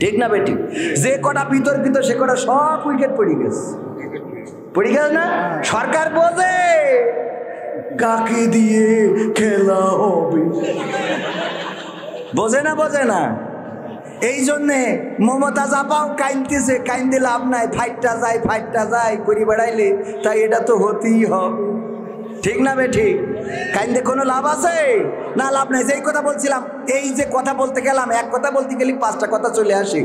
ঠিক না বেটি? যে কটা বিতর্কিত সে কটা সব উইকেট পড়ে গেছে, পড়ে গেছে না? সরকার বোঝে কাকে দিয়ে খেলা হবে, বোঝে না? বোঝে না। এই জন্যে মমতা জাপাও কাইনতেছে, কাইন্দে লাভ নাই, ফাইটটা যায় করি বেড়াইলে, তাই এটা তো হতেই হবে। ঠিক না বেঠি? কাইন্দে কোনো লাভ আছে না? লাভ নাই। যেই কথা বলছিলাম, এই যে কথা বলতে গেলাম, এক কথা বলতে গেলে 5টা কথা চলে আসে।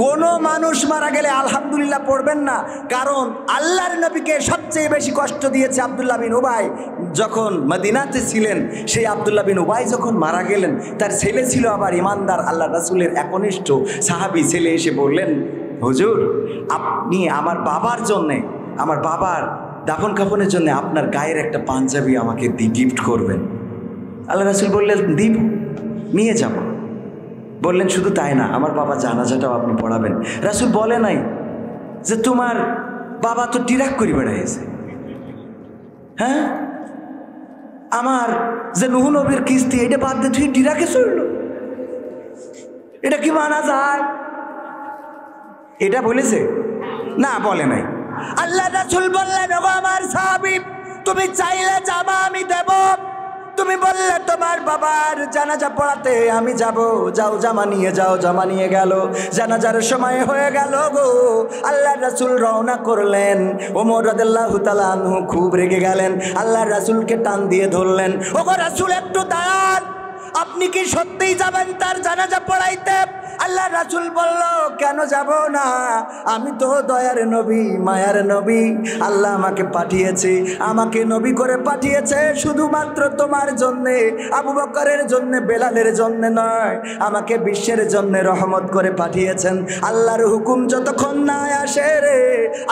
কোনো মানুষ মারা গেলে আলহামদুলিল্লাহ পড়বেন না, কারণ আল্লাহর নবীকে সবচেয়ে বেশি কষ্ট দিয়েছে আব্দুল্লাহ বিন উবাই যখন মদিনাতে ছিলেন। সেই আব্দুল্লাহ বিন উবাই যখন মারা গেলেন, তার ছেলে ছিল আবার ইমানদার আল্লাহ রাসূলের একনিষ্ঠ সাহাবী। ছেলে এসে বললেন, হুজুর আপনি আমার বাবার জন্যে, আমার বাবার দাফন কাফনের জন্য আপনার গায়ের একটা পাঞ্জাবি আমাকে গিফট করবেন। আল্লাহ রাসূল বললেন, দিব, নিয়ে যাব। বললেন শুধু তাই না, আমার বাবা জানাজাটাও আপনি পড়াবেন। রাসূল বলে নাই যে তোমার বাবা তো টিরাক করে বেড়াইছে, হ্যাঁ, আমার যে নূহ নবীর কিস্তি এটা বাদ দিয়ে তুই টিরাকে চলল, এটা কি মানা যায়? এটা বলেছে না? বলে নাই। আল্লাহ রাসূল বললেন, ওগো আমার সাহাবী, তুমি চাইলে জামা আমি দেব, তুমি বললে তোমার বাবার জানাজা পড়াতে আমি যাব, যাও জামা নিয়ে যাও। জামা নিয়ে গেল, জানাজার সময় হয়ে গেল গো। আল্লাহ রাসূল রওনা করলেন। ওমর রাদিয়াল্লাহু তাআলা আনহু খুব রেগে গেলেন, আল্লাহ রাসূলকে টান দিয়ে ধরলেন, ওগো রাসূল একটু দাঁড়ান, আপনি কি সত্যিই যাবেন তার জানাজা পড়াইতে? আল্লাহ রাসূল বলল, কেন যাব না? আমি তো দয়ার নবী, মায়ার নবী। আল্লাহ আমাকে পাঠিয়েছে, আমাকে নবী করে পাঠিয়েছে শুধুমাত্র তোমার জন্যে, আবু বকরের জন্যে, বেলালের জন্যে নয়, আমাকে বিশ্বের জন্যে রহমত করে পাঠিয়েছেন। আল্লাহর হুকুম যতক্ষণ না আসে রে,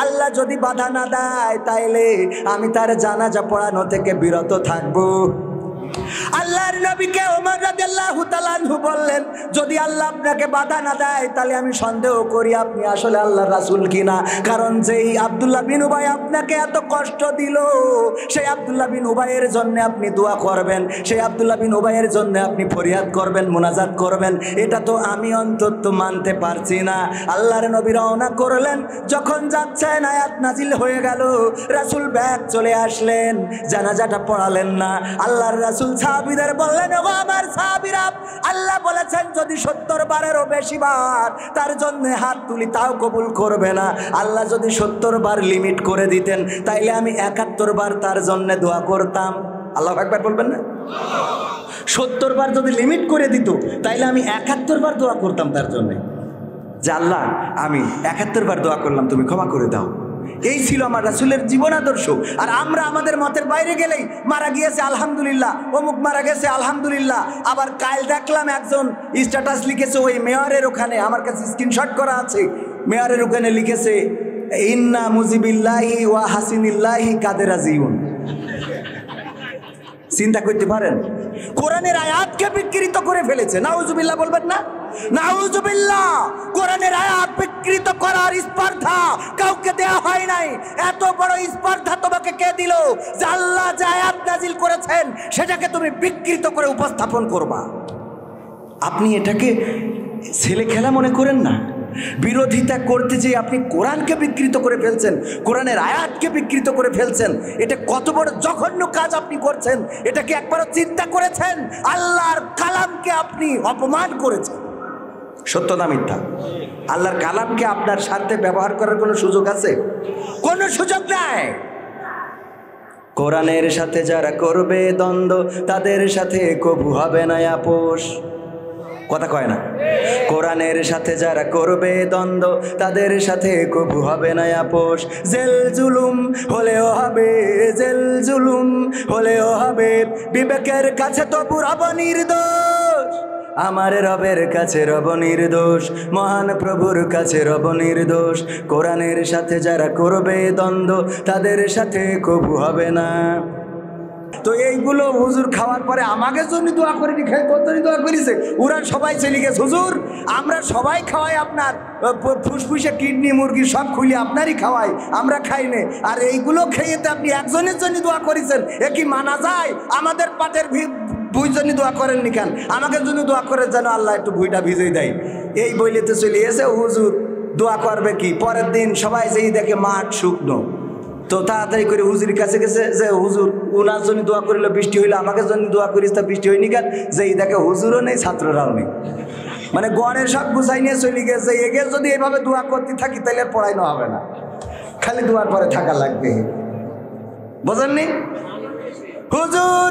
আল্লাহ যদি বাধা না দেয়, তাইলে আমি তার জানাজা পড়ানো থেকে বিরত থাকবো। আল্লাহর নবীকে ওমর রাদিয়াল্লাহু তাআলা আনহু বললেন, যদি আল্লাহ আপনাকে বাধা না দেয়, তাহলে আমি সন্দেহ করি আপনি আসলে আল্লাহর রাসূল কিনা। কারণ যেই আব্দুল্লাহ বিন উবাই আপনাকে এত কষ্ট দিল, সেই আব্দুল্লাহ বিন উবাইয়ের জন্য আপনি দোয়া করবেন, সেই আব্দুল্লাহ বিন উবাইয়ের জন্য আপনি ফরিয়াদ করবেন, মুনাজাত করবেন, এটা তো আমি অন্তত মানতে পারছি না। আল্লাহর নবী রওনা করলেন, যখন যাচ্ছেন আয়াত নাজিল হয়ে গেল, রাসূল ব্যাক চলে আসলেন, জানাজাটা পড়ালেন না। আল্লাহর রাসূল সাহাবীদের বললেন, ওগো আমার সাহাবীরা, আল্লাহ বলেছেন যদি 70 বারেরও বেশি বার তার জন্য হাত তুলি তাও কবুল করবে না। আল্লাহ যদি 70 বার লিমিট করে দিতেন, তাইলে আমি 71 বার তার জন্য দোয়া করতাম। আল্লাহু আকবার বলবেন না? 70 বার যদি লিমিট করে দিত, তাইলে আমি 71 বার দোয়া করতাম তার জন্য, যে আল্লাহ আমি 71 বার দোয়া করলাম, তুমি ক্ষমা করে দাও। এই ছিল আমার রাসূলের জীবন আদর্শ। আর আমরা আমাদের মতের বাইরে গেলেই মারা গিয়েছে আলহামদুলিল্লাহ, অমুক মারা গেছে আলহামদুলিল্লাহ। আবার কাল দেখলাম একজন স্ট্যাটাস লিখেছে ওই মেয়রের ওখানে, আমার কাছে স্ক্রিনশট করা আছে, মেয়রের ওখানে লিখেছে, ইন্না মুজিবিল্লাহি ওয়া হাসিনিল্লাহি কাদের আজিউন। চিন্তা করতে পারেন, কোরআনের আয়াতকে বিকৃত করে ফেলেছে। নাউজুবিল্লাহ বলবেন না? নাউজুবিল্লাহ। কোরআনের আয়াত বিকৃত করার স্পর্ধা কাউকে দেয়া হয় নাই। এত বড় স্পর্ধা তোমাকে কে দিল যে আল্লাহ যে আয়াত নাজিল করেছেন সেটাকে তুমি বিকৃত করে উপস্থাপন করবা? আপনি এটাকে ছেলে খেলা মনে করেন না। বিরোধিতা করতে যে আপনি কোরআনকে বিকৃত করে ফেলছেন, কোরআনের আয়াতকে বিকৃত করে ফেলছেন, এটা কত বড় জঘন্য কাজ আপনি করছেন। এটাকে একবারও চিন্তা করেছেন? আল্লাহর কালামকে আপনি অপমান করেছেন। সত্য না মিথ্যা? আল্লাহর কালামকে আপনার স্বার্থে ব্যবহার করার কোনো সুযোগ আছে? কোনো সুযোগ নাই। কোরআনের সাথে যারা করবে দ্বন্দ্ব, তাদের সাথে কবু হবে না আপোষ। কথা কয় না? কোরআনের সাথে যারা করবে দ্বন্দ্ব, তাদের সাথে কবু হবে না আপোষ। জেল জুলুম হলেও হবে, জেল জুলুম হলেও হবে, বিবেকের কাছে তো রব নির্দোষ। আমার রবের কাছে রব নির্দোষ, মহান প্রভুর কাছে রব নির্দোষ। কোরআনের সাথে যারা করবে দ্বন্দ্ব, তাদের সাথে কবু হবে না। তো এইগুলো হুজুর খাওয়ার পরে আমাকে জন্য দোয়া করিনি, খেয়ে কত দোয়া করেছে। ওরা সবাই চলে গেছে। হুজুর আমরা সবাই খাওয়াই, আপনার ফুসফুসে কিডনি মুরগি সব খুলে আপনারই খাওয়াই, আমরা খাই নে। আর এইগুলো খেয়ে তো আপনি একজনের জন্য দোয়া করেছেন, এ কি মানা যায়? আমাদের পাটের বুঝজনই দোয়া করেননি কেন? আমাকে জন্য দোয়া করে যেন আল্লাহ একটু ভুইটা ভিজে দেয়। এই বইলেতে চলে এসে হুজুর দোয়া করবে কি? পরের দিন সবাই যেই দেখে মাঠ শুকনো, তো তাড়াতাড়ি করে হুজুরের কাছে গেছে যে হুজুর ওনার জন্য দোয়া করিল, বৃষ্টি হইলো, আমাকে জন্য দোয়া করিস, তা বৃষ্টি হয়নি কেন? যেই দেখে হুজুরও নেই, ছাত্ররাও নেই। মানে গড়ের সব গুছাই নিয়ে চলে গেছে। এগে যদি এইভাবে দোয়া করতে থাকি তাহলে আর পড়াইনো হবে না, খালি দোয়ার পরে থাকা লাগবে। বোঝেননি? হুজুর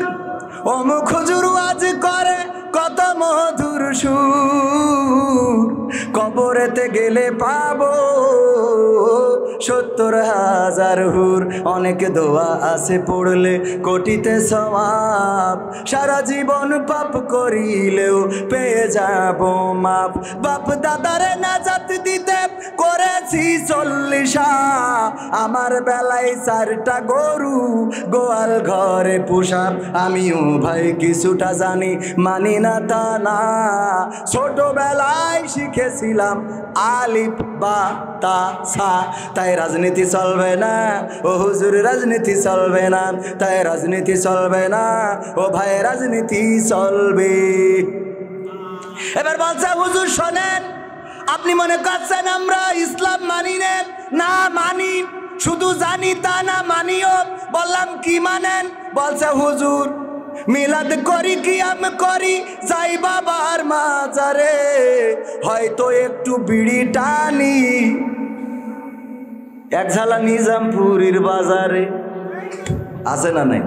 অমুক হুজুর আজ করে কত মধুর সুর, কবরেতে গেলে পাবো ৭০,০০০ হুর। অনেক দোয়া আছে পড়লে কোটিতে সওয়াব, সারা জীবন পাপ করিলেও পেয়ে যাব মাপ। বাপ দাদারে নাজাত দিতে করেছি ৪০, আমার বেলায় ৪টা গরু গোয়াল ঘরে পোষা। আমিও ভাই কিছুটা জানি, মানি না তা না, ছোটবেলায় শিখেছিলাম আলিফ বা তা সা। তাই রাজনীতি চলবে না ও হুজুর, রাজনীতি চলবে না, তাই রাজনীতি চলবে না ও ভাই, রাজনীতি চলবে। এবার বলছে হুজুর শোনেন, আপনি মনে করছেন আমরা ইসলাম মানি না? মানি, শুধু জানি তা না, মানিও। বললাম কি মানেন? বলছে হুজুর মিলাদ করি, কিয়াম করি, যাই বাবার মাজারে, হয়তো একটু বিড়ি টানি এক ঝালা নিজামপুরীর বাজারে। আছে না নাই?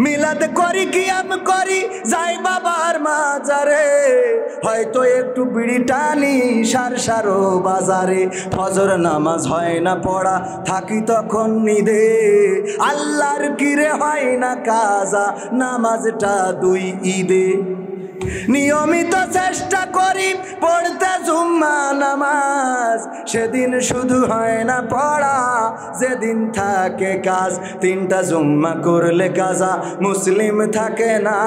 মিলাদ করি, কিয়াম করি, যাই বাবার মাজারে, হয়তো একটু বিড়ি টানি সারসারো বাজারে। ফজর নামাজ হয় না পড়া, থাকি তখন নিদে, আল্লাহর কিরে হয় না কাজা, নামাজটা ২ ঈদে। নিয়মিত চেষ্টা করি পড়তে জুম্মা নামাজ, সেদিন শুধু হয় না পড়া, যেদিন থাকে কাজ। ৩টা জুম্মা করলে কাজা, মুসলিম থাকে না,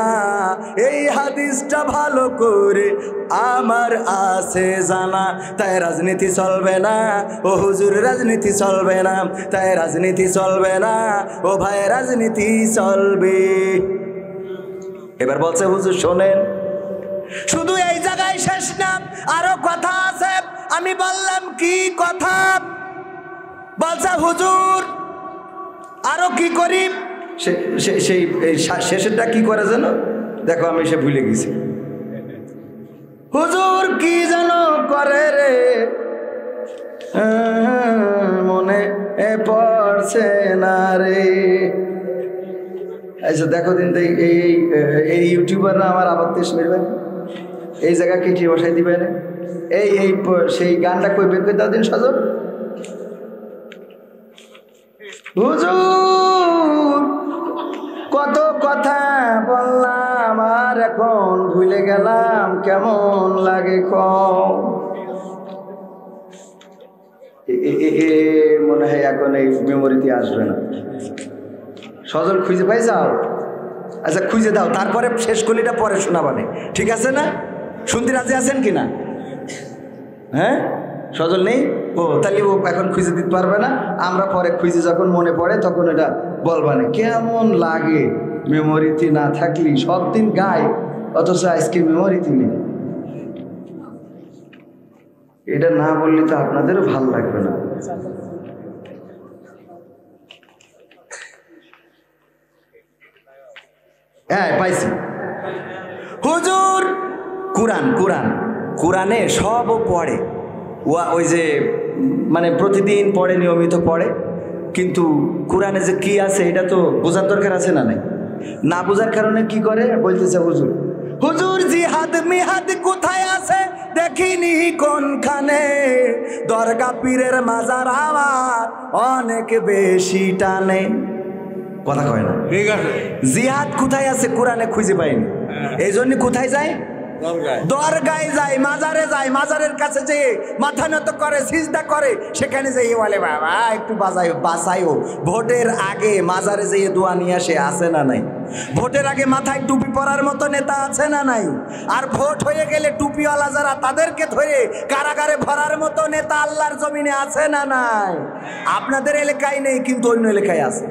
এই হাদিসটা ভালো করে আমার আছে জানা। তাই রাজনীতি চলবে না ও হুজুর, রাজনীতি চলবে না, তাই রাজনীতি চলবে না ও ভাই, রাজনীতি চলবে। এবার বলছে হুজুর শোনেন, শুধু এই জায়গায় শেষ না, আরো কথা আছে। আমি বললাম কি কথা? বলছে হুজুর আরো কি করি? সেই শেষেরটা কি করে যেন? দেখো আমি সে ভুলে গেছি। হুজুর কি যেন করে রে, মনে পড়ছে না রে। আচ্ছা দেখো দিন এই ইউটিউবাররা আমার আবার তেজ মেরবেন, এই জায়গা কেটে বসাই দিবেন। এই সেই গানটা কই বের করে দাও দিন সজল। হুজুর কত কথা বললাম আর এখন ভুলে গেলাম, কেমন লাগে কম। মনে হয় এখন এই মেমোরিতে আসবে না। সজল খুঁজে পাই যাও? আচ্ছা খুঁজে দাও, তারপরে শেষ কলিটা পরে শোনাবানে, ঠিক আছে না? শুনতে রাজি আছেন কিনা? হ্যাঁ সজল নেই? ও তাহলে ও এখন খুঁজে দিতে পারবে না, আমরা পরে খুঁজে যখন মনে পড়ে তখন এটা বলবানে। কেমন লাগে মেমোরিতে না থাকলি, সব দিন গাই অথচ আজকে মেমোরিতে নেই। এটা না বললে তো আপনাদেরও ভাল লাগবে না। হ্যাঁ পাইছি। হুজুর কোরআনে সবও পড়ে, ওই যে মানে প্রতিদিন পড়ে, নিয়মিত পড়ে, কিন্তু কোরআনে যে কি আছে এটা তো বোঝার দরকার আছে না? নাই, না বোঝার কারণে কি করে বলতেছে হুজুর জিহাদ মিহাদ কোথায় আছে দেখিনি কোনখানে, দরগা পীরের মাজার আমার অনেক বেশি টানে। কথা কয় না, ঠিক আছে? জিহাদ কোথায় আছে কোরআনে খুঁজে পাইনি, এই জন্য কোথায় যায়? দরগায় যায়, মাজারে যায়, মাজারের কাছে যে মাথা নত করে, সিজদা করে, সেখানে যেয়ে বলে বাবা একটু বাঁচাইও। ভোটের আগে মাজারে যেয়ে দোয়া নিয়ে আসে, আছে না নাই? ভোটের আগে মাথায় টুপি পরার মতো নেতা আছে না নাই? আর ভোট হয়ে গেলে টুপিওয়ালা যারা, তাদেরকে ধরে কারাগারে ভরার মতো নেতা আল্লাহর জমিনে আছে না নাই? আপনাদের এলাকায় নেই, কিন্তু অন্য এলাকায় আছে।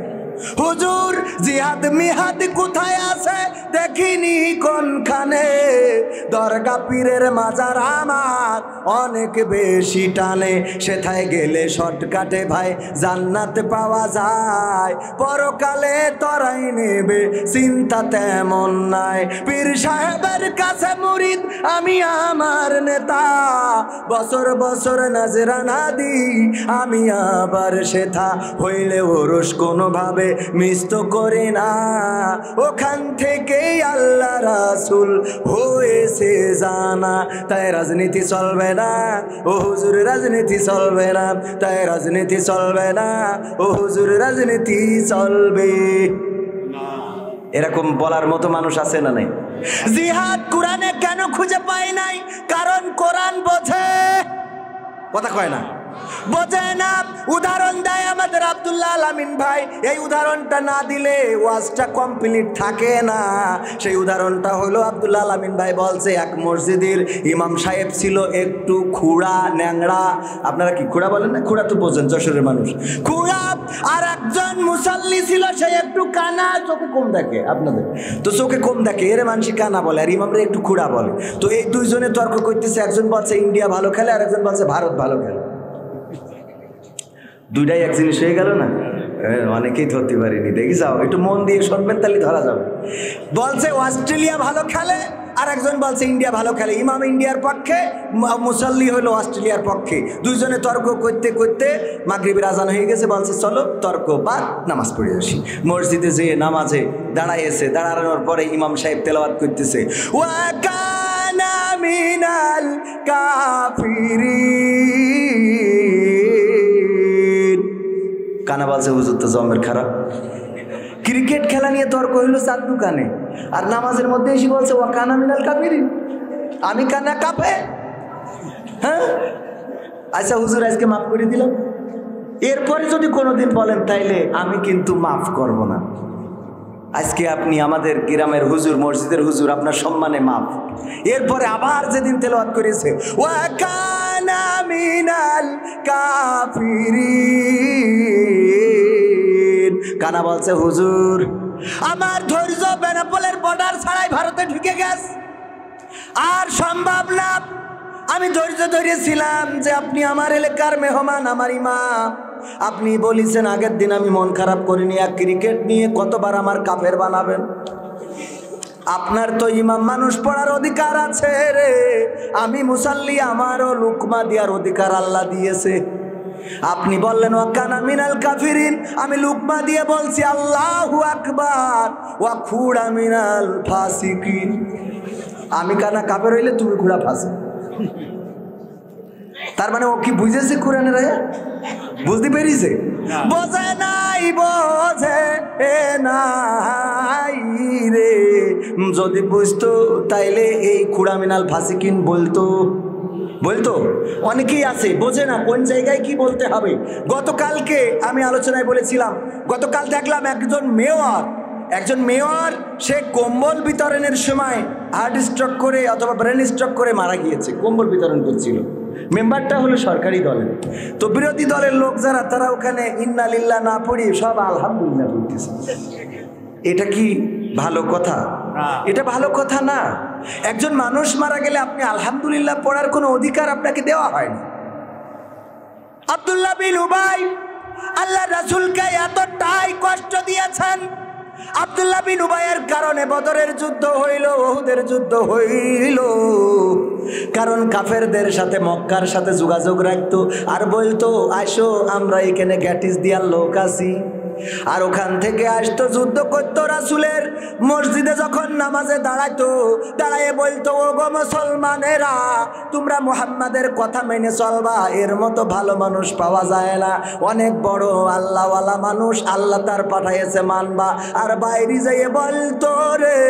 হুজুর জিহাদ মিহাদ কোথায় আছে দেখিনি কোনখানে, দরগা পীরের মাজার আমার অনেক বেশি টানে, সেথায় গেলে শর্টকাটে ভাই জান্নাত পাওয়া যায়, পরকালে তরাই নেবে চিন্তা তেমন নাই। পীর সাহেবের কাছে মুরিদ আমি আমার নেতা, বছর বছর নাজরানা দিই আমি আবার সেথা, হইলে ওরস কোনোভাবে মিস তো করি না, ওখান থেকেই আল্লাহ রাসূল হয়েছে জানা। তাই রাজনীতি চলবে না ও হুজুর, রাজনীতি চলবে না, তাই রাজনীতি চলবে না ও হুজুর, রাজনীতি চলবে। এরকম বলার মতো মানুষ আছে না নাই? জিহাদ কোরআনে কেন খুঁজে পাই নাই? কারণ কোরআন বোঝে, কথা কয় না, বোঝে না। উদাহরণ দেয় আমাদের আব্দুল্লাহ আল আমিন ভাই, এই উদাহরণটা না দিলে ওয়াজটা কমপ্লিট থাকে না। সেই উদাহরণটা হলো আব্দুল্লাহ আল আমিন ভাই বলছে এক মসজিদের ইমাম সাহেব ছিল একটু খুড়া ন্যাংরা, আপনারা কি খুড়া বলেন না? খুড়া তো বোঝেন, যশোরের মানুষ খুড়া। আর একজন মুসাল্লি ছিল সে একটু কানা, চোখে কম দেখে, আপনাদের তো চোখে কম দেখে, এর মানুষ কানা বলে আর ইমামরা একটু খুড়া বলে। তো এই দুইজনে তর্ক করতেছে, একজন বলছে ইন্ডিয়া ভালো খেলে আর একজন বলছে ভারত ভালো খেলে। দুইটাই এক জিনিস হয়ে গেল না? অনেকেই ধরতে পারিনি, দেখি যাও একটু মন দিয়ে শুনবেন তাহলে ধরা যাবে। বলছে অস্ট্রেলিয়া ভালো খেলে আর একজন বলছে ইন্ডিয়া ভালো খেলে, ইমাম ইন্ডিয়ার পক্ষে, মুসাল্লি হলো অস্ট্রেলিয়ার পক্ষে। দুইজনে তর্ক করতে করতে মাগরিবের আজান হয়ে গেছে, বলছে চলো তর্ক বাদ, নামাজ পড়ে আসি। মসজিদে যেয়ে নামাজে দাঁড়াইছে, দাঁড়ানোর পরে ইমাম সাহেব তেলাওয়াত করতেছে, ওয়া কানা মিনাল কাফিরিন। কানা বলছে হুজুর তো জমের খারাপ। ক্রিকেট খেলা নিয়ে তর্ক হইলো চার দোকানে, আর নামাজের মধ্যে এসে বলছে ওয়া কানা মিনাল কাফিরিন, আমি কানা কাফে। হ্যাঁ আচ্ছা হুজুর আজকে মাফ করে দিলাম, এরপরে যদি কোনোদিন বলেন তাইলে আমি কিন্তু মাফ করব না। আজকে আপনি আমাদের গ্রামের হুজুর, মসজিদের হুজুর, আপনার সম্মানে মাফ। এরপরে আবার যেদিন তেলাওয়াত করেছে ওয়া কানা মিনাল কাফিরিন, কানা বলছে হুজুর আমার ধৈর্য বেনাপোলের বর্ডার ছাড়াই ভারতে ঢুকে গেছে, আর সম্ভব না। আমি ধৈর্য ধরেছিলাম যে আপনি আমার এলাকার মেহমান, আমার ইমাম, আপনি বলেছেন আগের দিন আমি মন খারাপ করিনি, এক ক্রিকেট নিয়ে কতবার আমার কাফের বানাবেন। আপনার তো ইমাম মানুষ পড়ার অধিকার আছে রে, আমি মুসাল্লি, আমারও লুকমা দেওয়ার অধিকার আল্লাহ দিয়েছে। আপনি বললেন ওয়া কানা মিনাল কাফিরিন, আমি লুকমা দিয়ে বলছি আল্লাহু আকবার, ওয়া খুড়া মিনাল ফাসিকিন। আমি কানা কাফের হইলে তুমি খুড়া ফাসিক। তার মানে ও কি বুঝেছে কোরআনের আয়াত? বুঝতে পেরেছে? বোঝে নাই, বোঝে নাই রে, যদি বুঝতো তাইলে এই খুড়া মিনাল ফাসিকিন বলতো। অনেকেই আছে বোঝে না কোন জায়গায় কি বলতে হবে। গতকালকে আমি আলোচনায় বলেছিলাম, গতকাল দেখলাম একজন মেয়র সে কম্বল বিতরণের সময় হার্ট স্ট্রোক করে অথবা ব্রেন স্ট্রোক করে মারা গিয়েছে। কম্বল বিতরণ করছিল, মেম্বারটা হলো সরকারি দলের। তো বিরোধী দলের লোক যারা, তারা ওখানে ইন্না লিল্লাহ না পড়িয়ে সব আলহামদুলিল্লাহ পড়তেছে। এটা কি ভালো কথা? এটা ভালো কথা না। একজন মানুষ মারা গেলে আপনি আলহামদুলিল্লাহ পড়ার কোনো অধিকার আপনাকে দেওয়া হয়নি। আব্দুল্লাহ বিন উবাই আল্লাহ রাসূলকে এতটাই কষ্ট দিয়েছেন, আব্দুল্লাহ বিন উবাইয়ের কারণে বদরের যুদ্ধ হইল, উহুদের যুদ্ধ হইল। কারণ কাফেরদের সাথে, মক্কার সাথে যোগাযোগ রাখতো আর বলতো আসো আমরা এখানে গ্যাটিস দিয়ার লোক আছি, আর ওখান থেকে আসতো, যুদ্ধ করতো। রাসূলের মসজিদে যখন নামাজে দাঁড়াইতো, দাঁড়াইয়ে বলতো ও গো মুসলমানেরা, তোমরা মুহাম্মাদের কথা মেনে চলবা, এর মতো ভালো মানুষ পাওয়া যায় না, অনেক বড় আল্লাহওয়ালা মানুষ, আল্লাহ তার পাঠাইছে, মানবা। আর বাইরে যাইয়ে বলতো রে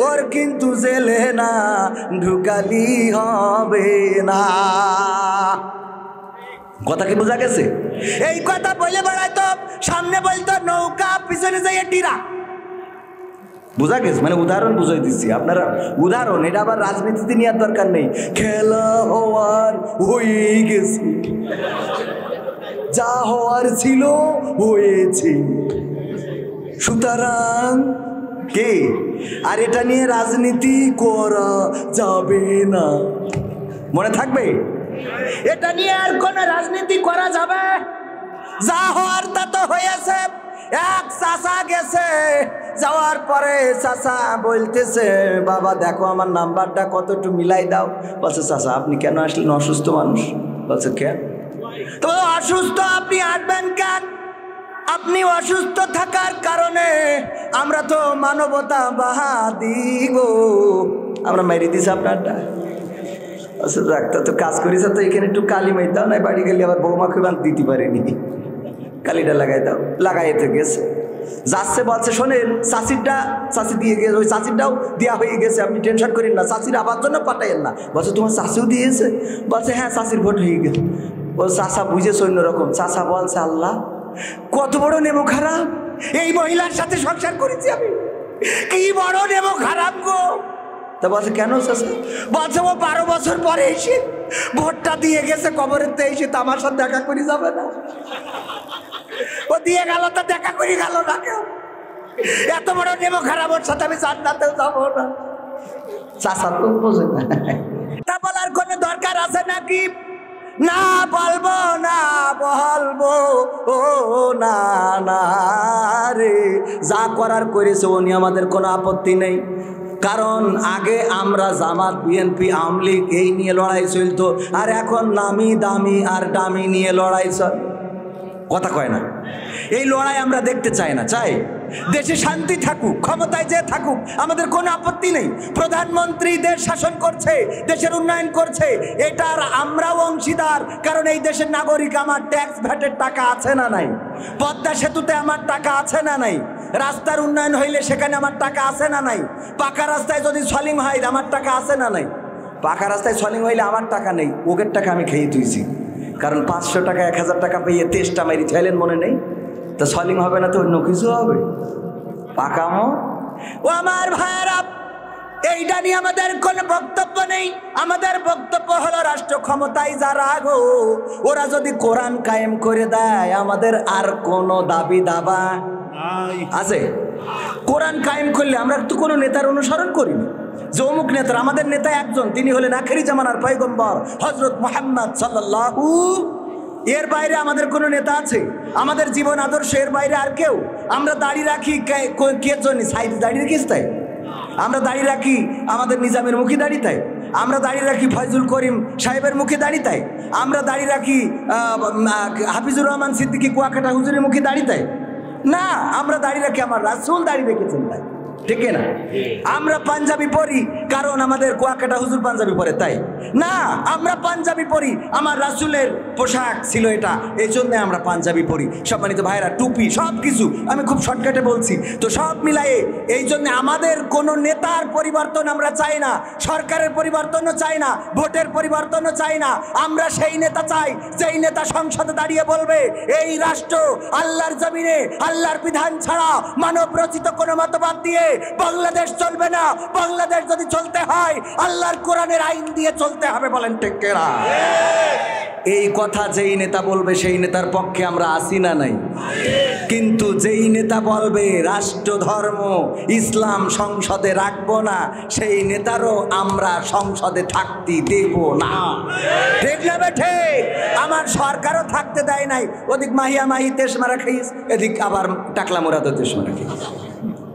ওর কিন্তু জেলে না ঢুকালি হবে না। কথা কি বোঝা গেছে? এই কথা বলে বেড়াইতো, সামনে বলতো নৌকা, পিছনে যাইয়ে টিরা। বোঝা গেছে? মানে উদাহরণ বুঝাই দিচ্ছি আপনারা, উদাহরণ। এটা আবার রাজনীতিতে নেওয়ার দরকার নেই। খেলা হওয়ার হয়ে গেছে, যা হওয়ার ছিল হয়েছে। সুতরাং কে আর এটা নিয়ে রাজনীতি করা যাবে না, মনে থাকবে। এটা নিয়ে আর কোন রাজনীতি করা যাবে, যা হওয়ার তা তো হয়েছে। এক চাচা গেছে, যাওয়ার পরে চাচা বলতেছে বাবা দেখো আমার নাম্বারটা কত, একটু মিলাই দাও। বলছে চাচা আপনি কেন আসলেন, অসুস্থ মানুষ? বলছে কেন? তো অসুস্থ আপনি আসবেন কেন? আপনি অসুস্থ থাকার কারণে আমরা তো মানবতাবাদী গো, আমরা মেরে দিছি আপনারটা। আচ্ছা ডাক্তার তো কাজ করিস তো এখানে একটু কালি মাই দাও, না বাড়ি গেলে আবার বৌমাকে বান দিতে পারেনি, কালিটা লাগাই দাও। লাগাইতে গেছে, যাচ্ছে বলছে শোনেন চাষিরটা, চাষি দিয়ে গেছে, ওই চাষিরটাও দেওয়া হয়ে গেছে, আপনি টেনশন করেন না, চাষির আবার জন্য পাঠাইয়েন না। বলছে তোমার চাষিও দিয়েছে? বলছে হ্যাঁ চাষির ভোট হয়ে গেছে। ও চাষা বুঝেছে অন্যরকম। চাষা বলছে আল্লাহ কত বড় নেমো খারাপ, এই মহিলার সাথে সংসার করেছি আমি, কি বড় নেমো খারাপ গো। তা বলছে কেন চাষা? বলছে ও 12 বছর পরে এসে ভোটটা দিয়ে গেছে, কবরেতে এসে তো আমার সাথে দেখা করে যাবে না, ও দিয়ে গেল তা দেখা করে গেল না কেউ, এত বড় নেমো খারাপ, ওর সাথে আমি জান্নাতেও যাবো না। চাষা তো বোঝে না, তা বলার কোনো দরকার আছে নাকি? না বলবো না বলবো ও না না রে, যা করার করেছে ও নিয়ে আমাদের কোনো আপত্তি নেই। কারণ আগে আমরা জামাত বিএনপি আওয়ামী লীগ এই নিয়ে লড়াই চলতো, আর এখন নামি দামি আর দামি নিয়ে লড়াই চল, কথা কয় না। এই লড়াই আমরা দেখতে চাই না, চাই দেশে শান্তি থাকুক, ক্ষমতায় যে থাকুক, আমাদের কোনো আপত্তি নেই। প্রধানমন্ত্রী দেশ শাসন করছে, দেশের উন্নয়ন করছে, এটার আমরাও অংশীদার। কারণ এই দেশের নাগরিক, আমার ট্যাক্স ভ্যাটের টাকা আছে না নাই? পদ্মা সেতুতে আমার টাকা আছে না নাই? রাস্তার উন্নয়ন হইলে সেখানে আমার টাকা আছে না নাই? পাকা রাস্তায় যদি সলিং হয় আমার টাকা আছে না নাই? পাকা রাস্তায় সলিং হইলে আমার টাকা নেই, ওদের টাকা আমি খেয়ে তুইছি। কারণ 500 টাকা 1000 টাকা পেয়ে তেষ্টা মেরি চাইলেন মনে নেই, তা সলিং হবে না তো অন্য কিছু হবে। পাকামো ও আমার ভাইয়েরা, এইটা নিয়ে আমাদের কোনো বক্তব্য নেই। আমাদের বক্তব্য হলো রাষ্ট্র ক্ষমতায় যারা গো, ওরা যদি কোরআন কায়েম করে দেয় আমাদের আর কোনো দাবি দাবা আছে? কোরআন কায়েম করলে আমরা তো কোনো নেতার অনুসরণ করি না, যে অমুক নেতার। আমাদের নেতা একজন, তিনি হলেন আখেরি জামানার পয়গম্বর হযরত মুহাম্মদ সাল্লাল্লাহু। এর বাইরে আমাদের কোনো নেতা আছে? আমাদের জীবন আদর্শ এর বাইরে আর কেউ? আমরা দাড়ি রাখি কে জন্য? সাইড দাড়ি রেখেছি তাই আমরা দাড়ি রাখি, আমাদের নিজামের মুখে দাড়ি তাই আমরা দাড়ি রাখি, ফয়জুল করিম সাহেবের মুখে দাড়ি তাই আমরা দাড়ি রাখি, হাফিজুর রহমান সিদ্দিকী কুয়াকাটা হুজুরের মুখে দাড়ি তাই না, আমরা দাড়ি রাখি আমার রাসূল দাড়ি রেখেছেন তাই, ঠিক না? আমরা পাঞ্জাবি পরি কারণ আমাদের কুয়াকাটা হুজুর পাঞ্জাবি পরে তাই না, আমরা পাঞ্জাবি পরি আমার রাসূলের পোশাক ছিল এটা, এই জন্য আমরা পাঞ্জাবি পরি। সম্মানিত ভাইরা, টুপি সব কিছু আমি খুব শর্টকাটে বলছি, তো সব মিলায়ে এই জন্য আমাদের কোনো নেতার পরিবর্তন আমরা চাই না, সরকারের পরিবর্তনও চাই না, ভোটের পরিবর্তনও চাই না। আমরা সেই নেতা চাই যেই নেতা সংসদে দাঁড়িয়ে বলবে এই রাষ্ট্র আল্লাহর জমিনে আল্লাহর বিধান ছাড়া মানব রচিত কোনো মতবাদ দিয়ে বাংলাদেশ চলবে না। বাংলাদেশ যদি চলতে হয় আল্লাহর কোরআনের আইন দিয়ে চলতে হবে, বলেন ঠিক কিনা? এই কথা যেই নেতা বলবে সেই নেতার পক্ষে আমরা আসি না নাই, কিন্তু যেই নেতা বলবে রাষ্ট্র ধর্ম ইসলাম সংসদে রাখবো না, সেই নেতারও আমরা সংসদে থাকতে দেব না, ঠিক না বেঠে? আমার সরকারও থাকতে দেয় নাই, ওদিক মাহিয়া মাহি তেস মারা খাইস, এদিক আবার টাকলা মোরাদও তেস মারা খাইস,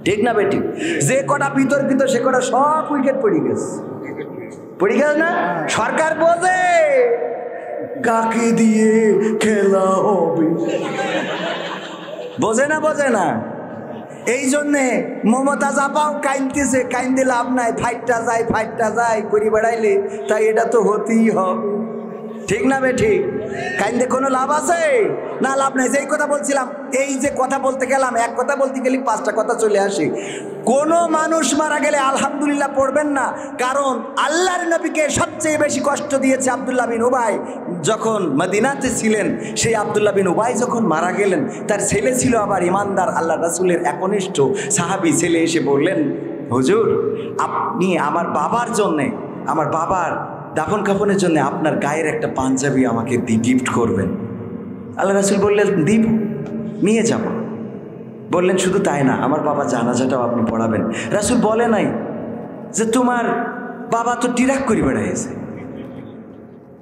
ঠিক না বেটি? যে কটা বিতর্কিত সে কটা সব উইকেট পড়ে গেছে, পড়ে গেল না? সরকার বোঝে কাকে দিয়ে খেলা হবে, বোঝে না, বোঝে না। এই জন্যে মমতাজ আপাও কাইনতেছে, কাইন্দে লাভ নাই, ফাইটটা যায় করি বেড়াইলে, তাই এটা তো হতেই হবে, ঠিক না বেঠিক? কাইন্দে কোনো লাভ আছে না? লাভ নাই। যেই কথা বলছিলাম, এই যে কথা বলতে গেলাম, এক কথা বলতে গেলে 5টা কথা চলে আসে। কোনো মানুষ মারা গেলে আলহামদুলিল্লাহ পড়বেন না, কারণ আল্লাহর নবীকে সবচেয়ে বেশি কষ্ট দিয়েছে আব্দুল্লাহ বিন উবাই যখন মদিনাতে ছিলেন। সেই আব্দুল্লাহ বিন উবাই যখন মারা গেলেন, তার ছেলে ছিল আবার ইমানদার আল্লাহ রাসূলের একনিষ্ঠ সাহাবী। ছেলে এসে বললেন, হুজুর আপনি আমার বাবার জন্যে, আমার বাবার দাফন কাফনের জন্য আপনার গায়ের একটা পাঞ্জাবি আমাকে গিফট করবেন। আল্লাহ রাসূল বললেন, দিব, নিয়ে যাব। বললেন শুধু তাই না, আমার বাবা জানাজাটাও আপনি পড়াবেন। রাসূল বলে নাই যে তোমার বাবা তো টিরাক করে বেড়াইছে,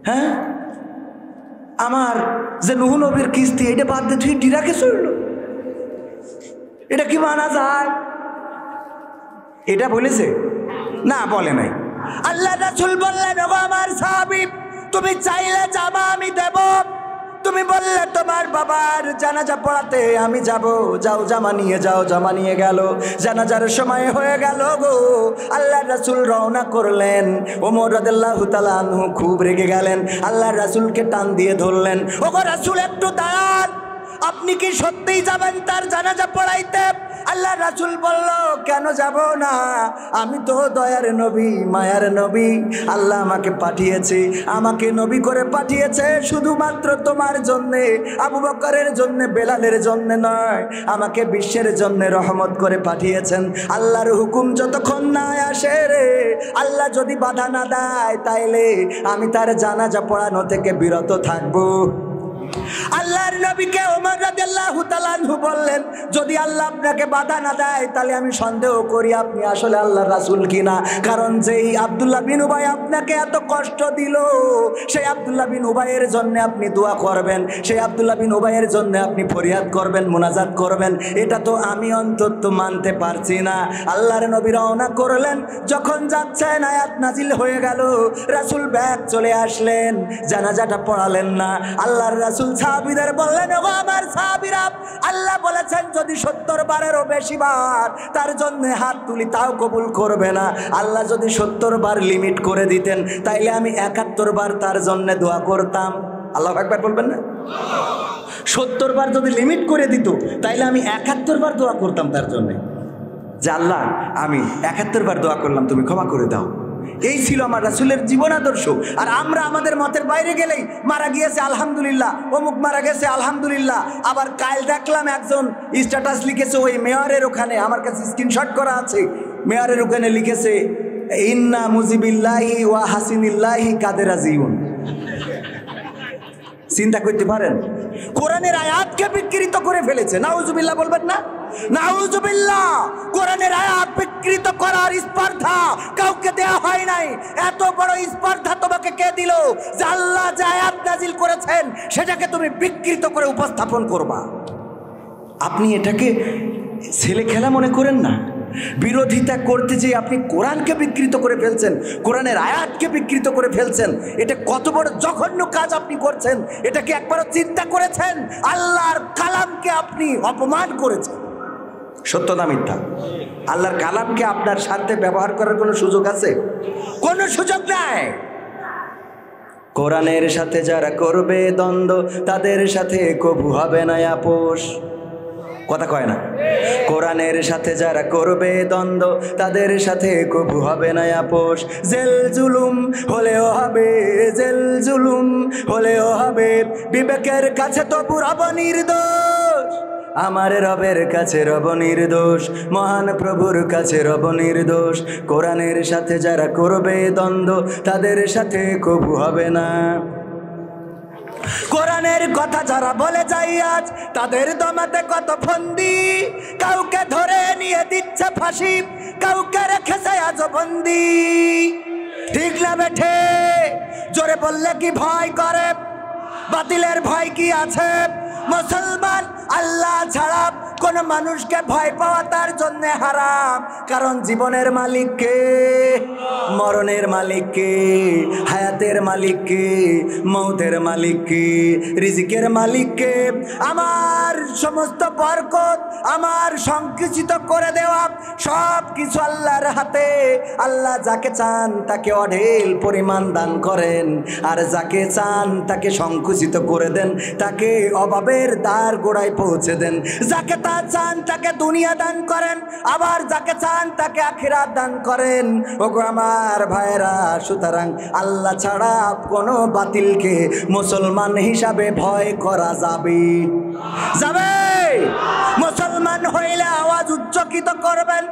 হ্যাঁ আমার যে নূহ নবীর কিস্তি এটা বাদ দিয়ে তুই টিরাকে চলল, এটা কি মানা যায়? এটা বলেছে না, বলে নাই। আল্লাহ রাসূল বললেন ওগো আমার সাহাবী, তুমি চাইলে যাবা আমি দেব, তুমি বললে তোমার বাবার জানাজা পড়াতে আমি যাব, যাও জামা নিয়ে যাও। জামা নিয়ে গেল, জানাজার সময় হয়ে গেল গো। আল্লাহ রাসূল রওনা করলেন। ওমর রাদিয়াল্লাহু তাআলা আনহু খুব রেগে গেলেন, আল্লাহ রাসূলকে টান দিয়ে ধরলেন, ওগো রাসূল একটু দাঁড়ান, আপনি কি সত্যিই যাবেন তার জানাজা পড়াইতে? আল্লাহ রাসূল বলল কেন যাব না, আমি তো দয়ার নবী, মায়ার নবী, আল্লাহ আমাকে পাঠিয়েছে, আমাকে নবী করে পাঠিয়েছে শুধুমাত্র তোমার জন্যে, আবু বকরের জন্যে, বেলালের জন্যে নয়, আমাকে বিশ্বের জন্যে রহমত করে পাঠিয়েছেন। আল্লাহর হুকুম যতক্ষণ না আসে রে, আল্লাহ যদি বাধা না দেয় তাইলে আমি তার জানাজা পড়ানো থেকে বিরত থাকবো। আল্লাহর নবীকে ওমর রাদিয়াল্লাহু তাআলা আনহু বললেন, যদি আল্লাহ আপনাকে বাধা না দেয় তাহলে আমি সন্দেহ করি আপনি আসলে আল্লাহর রাসূল কিনা, কারণ যেই আব্দুল্লাহ বিন উবাই আপনাকে এত কষ্ট দিল, সেই আব্দুল্লাহ বিন উবাইয়ের জন্য আপনি দোয়া করবেন, সেই আব্দুল্লাহ বিন উবাইয়ের জন্য আপনি ফরিয়াদ করবেন, মুনাজাত করবেন, এটা তো আমি অন্তত মানতে পারছি না। আল্লাহর নবী রওনা করলেন, যখন যাচ্ছেন আয়াত নাজিল হয়ে গেল, রাসূল ব্যাক চলে আসলেন, জানাজাটা পড়ালেন না। আল্লাহর রাসূল সাহাবীদের বললেন, ওগো আমার সাহাবীরা, আল্লাহ বলেছেন যদি 70 বারেরও বেশি বার তার জন্য হাত তুলি তাও কবুল করবে না। আল্লাহ যদি 70 বার লিমিট করে দিতেন তাইলে আমি 71 বার তার জন্য দোয়া করতাম। আল্লাহু আকবার বলবেন না? 70 বার যদি লিমিট করে দিত তাইলে আমি 71 বার দোয়া করতাম তার জন্য, যে আল্লাহ আমি 71 বার দোয়া করলাম, তুমি ক্ষমা করে দাও। এই ছিল আমার রাসূলের জীবন আদর্শ। আর আমরা আমাদের মতের বাইরে গেলেই মারা গিয়েছে আলহামদুলিল্লাহ, অমুক মারা গেছে আলহামদুলিল্লাহ। আবার কাল দেখলাম একজন স্ট্যাটাস লিখেছে ওই মেয়রের ওখানে, আমার কাছে স্ক্রিনশট করা আছে, মেয়রের ওখানে লিখেছে ইন্না মুজিবিল্লাহি ওয়া হাসিনিল্লাহি কাদেরা জিউন। চিন্তা করতে পারেন, কোরআনের আয়াতকে বিকৃত করে ফেলেছে। নাউজুবিল্লাহ বলবেন না? নাউজুবিল্লাহ। কোরআনের আয়াত বিকৃত করার স্পর্ধা কাউকে দেয়া হয় নাই। এত বড় স্পর্ধা তোমাকে কে দিল যে আল্লাহ যে আয়াত নাজিল করেছেন সেটাকে তুমি বিকৃত করে উপস্থাপন করবা? আপনি এটাকে ছেলে খেলা মনে করেন না। বিরোধিতা করতে যে আপনি কোরআনকে বিকৃত করে ফেলছেন, কোরআনের আয়াতকে বিকৃত করে ফেলছেন, এটা কত বড় জঘন্য কাজ আপনি করছেন। এটা কি একবারও চিন্তা করেছেন? আল্লাহর কালামকে আপনি অপমান করেছেন। সত্য না মিথ্যা? আল্লাহর কালামকে আপনার স্বার্থে ব্যবহার করার কোনো সুযোগ আছে? কোনো সুযোগ নাই। কোরআনের সাথে যারা করবে দ্বন্দ্ব তাদের সাথে কবু হবে না আপোষ। কথা কয় না? কোরআনের সাথে যারা করবে দ্বন্দ্ব তাদের সাথে কবু হবে না আপোষ। জেল জুলুম হলেও হবে, জেল জুলুম হলেও হবে, বিবেকের কাছে তো রব নির্দোষ, আমার রবের কাছে রব নির্দোষ, মহান প্রভুর কাছে রব নির্দোষ। কোরআনের সাথে যারা করবে দ্বন্দ্ব তাদের সাথে কবু হবে না। কোরআনের কথা যারা বলে যায় আজ তাদের দমাতে কত ফন্দি, কাউকে ধরে নিয়ে দিচ্ছে ফাঁসি, কাউকে রেখেছে আজ বন্দি। ঠিক না বেঠে? জোরে বললে কি ভয় করে? বাতিলের ভয় কি আছে? মুসলমান আল্লাহ ছাড়া কোন মানুষকে ভয় পাওয়া তার জন্য হারাম। কারণ জীবনের মালিক কে? মরণের মালিক কে? হায়াতের মালিক কে? মৌতের মালিক কে? রিজিকের মালিক কে? আমার সমস্ত বরকত, আমার সংকুচিত করে দেওয়া সব কিছু আল্লাহর হাতে। আল্লাহ যাকে চান তাকে অঢেল পরিমাণ দান করেন, আর যাকে চান তাকে সংকুচিত করে দেন, তাকে অভাবের দ্বার গোড়ায় পৌঁছে দেন। যাকে তা চান তাকে দুনিয়া দান করেন, আবার যাকে চান তাকে আখিরাত দান করেন। ওগো আমার ভাইরা, সুতরাং আল্লাহ ছাড়া কোনো বাতিলকে মুসলমান হিসাবে ভয় করা যাবে? যাবে? মুসলমান হইলে আওয়াজ উচ্চকিত করবেন।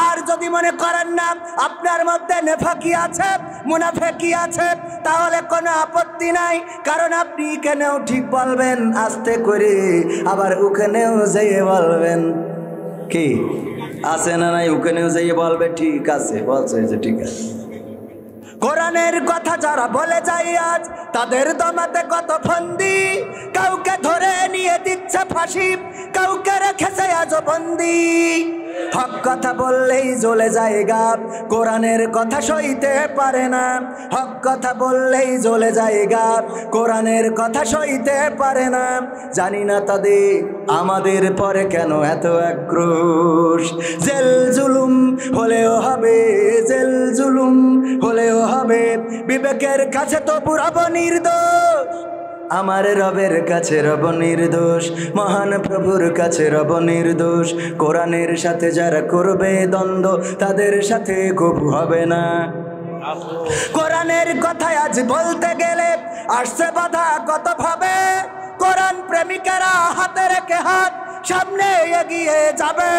আর যদি মনে করেন না আপনার মধ্যে নেফাকি আছে, মুনাফেকি আছে, তাহলে কোনো আপত্তি নাই। কারণ আপনি এখানেও ঠিক বলবেন আস্তে করে, আবার ওখানেও যেয়ে বলবেন কি আছে না নাই? ওখানেও যাইয়ে বলবে ঠিক আছে, বলছে যে ঠিক আছে। কোরআনের কথা যারা বলে যায় আজ, তাদের দমাতে কত ফন্দি, কাউকে ধরে নিয়ে দিচ্ছে ফাঁসি, কাউকে রেখেছে আজ বন্দি। হক কথা বললেই জ্বলে যায় গাব, কোরআনের কথা সইতে পারে না। হক কথা বললেই জ্বলে যায় গাব, কোরআনের কথা সইতে পারে না। জানি না তাদের আমাদের পরে কেন এত আক্রোশ। জেল জুলুম হলেও হবে, জেল জুলুম হলেও হবে, বিবেকের কাছে তো পুরাবো নির্দোষ। আমার রবের কাছে রব নির্দোষ, মহান প্রভুর কাছে রব নির্দোষ। কোরআনের সাথে যারা করবে দ্বন্দ্ব, তাদের সাথে কবু হবে না। কোরআনের কথা আজ বলতে গেলে আসছে বাধা কত ভাবে, কোরআন প্রেমিকেরা হাতে রেখে হাত সামনে এগিয়ে যাবে।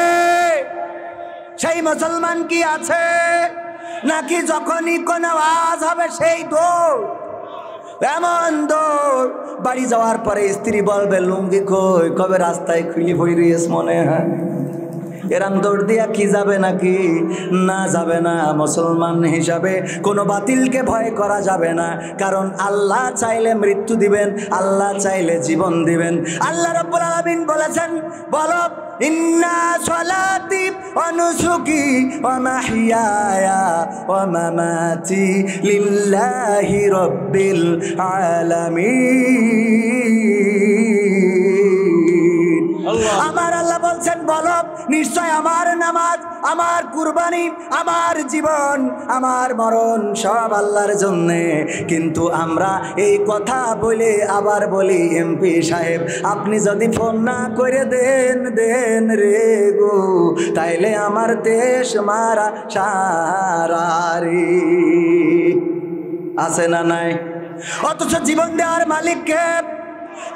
সেই মুসলমান কি আছে নাকি যখনই কোনো আওয়াজ হবে সেই দৌড়? এমন দৌড়, বাড়ি যাওয়ার পরে স্ত্রী বলবে লুঙ্গি কই, কবে রাস্তায় খুলি হইরিস মনে হয়। এরম দৌড় দিয়া কি যাবে নাকি? না, যাবে না। মুসলমান হিসাবে কোনো বাতিলকে ভয় করা যাবে না, কারণ আল্লাহ চাইলে মৃত্যু দিবেন, আল্লাহ চাইলে জীবন দিবেন। আল্লাহ রাব্বুল আলামিন বলেছেন, বলো ইন্না সলাতি ওয়া নুসুকি ওয়া মাহইয়ায়া ওয়া মামাতি লিল্লাহি রাব্বিল আলামিন। আমার আল্লাহ বলছেন, বলো নিশ্চয় আমার নামাজ, আমার কুরবানি, আমার জীবন, আমার মরণ সব আল্লাহর জন্যে। কিন্তু আমরা এই কথা বলে আবার বলি, এমপি সাহেব আপনি যদি ফোন না করে দেন রে গো, তাইলে আমার দেশ মারা সারারি। আছে না নাই? অথচ জীবন দেওয়ার মালিককে